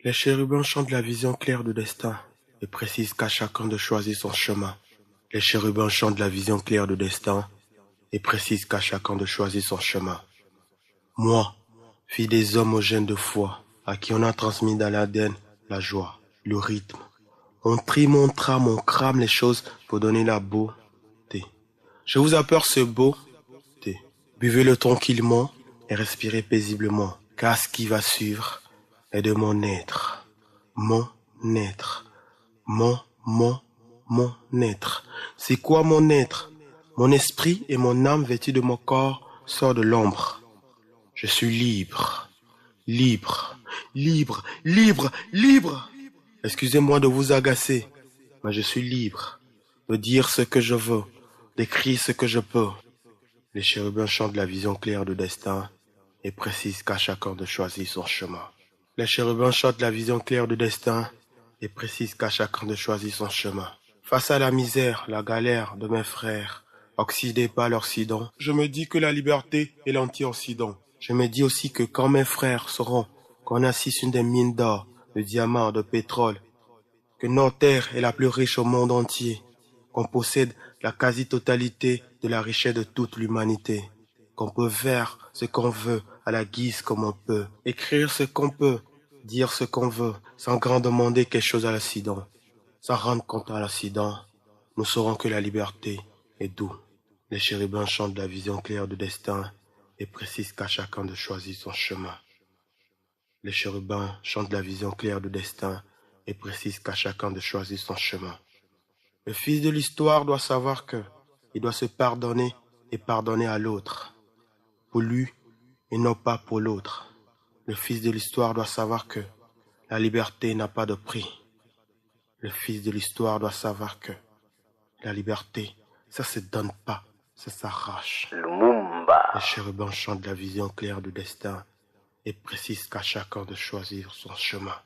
Les chérubins chantent la vision claire du destin et précisent qu'à chacun de choisir son chemin. Les chérubins chantent la vision claire du destin et précisent qu'à chacun de choisir son chemin. Moi, fille des hommes aux gènes de foi, à qui on a transmis dans l'ADN la joie, le rythme. On trime, on trame, on crame les choses pour donner la beauté. Je vous apporte ce beau thé. Buvez-le tranquillement et respirez paisiblement, car ce qui va suivre est de mon être. Mon être. Mon être. C'est quoi mon être? Mon esprit et mon âme vêtus de mon corps sortent de l'ombre. Je suis libre. Libre. Libre. Libre. Libre. Excusez-moi de vous agacer, mais je suis libre de dire ce que je veux, d'écrire ce que je peux. Les chérubins chantent la vision claire du destin et précisent qu'à chacun de choisir son chemin. Les chérubins chantent la vision claire du destin et précisent qu'à chacun de choisir son chemin. Face à la misère, la galère de mes frères, oxydés par l'Occident, je me dis que la liberté est l'anti-Occident. Je me dis aussi que quand mes frères sauront qu'on est assis sur des mines d'or, de diamants, de pétrole, que notre terre est la plus riche au monde entier, qu'on possède la quasi-totalité de la richesse de toute l'humanité, qu'on peut faire ce qu'on veut à la guise comme on peut, écrire ce qu'on peut, dire ce qu'on veut, sans grand demander quelque chose à l'accident, sans rendre compte à l'accident, nous saurons que la liberté est doux. Les chérubins chantent la vision claire du destin et précisent qu'à chacun de choisir son chemin. Les chérubins chantent la vision claire du destin et précisent qu'à chacun de choisir son chemin. Le fils de l'histoire doit savoir que il doit se pardonner et pardonner à l'autre, pour lui et non pas pour l'autre. Le fils de l'histoire doit savoir que la liberté n'a pas de prix. Le fils de l'histoire doit savoir que la liberté, ça se donne pas, ça s'arrache. Lumumba. Les chérubins chantent la vision claire du destin et précisent qu'à chacun de choisir son chemin.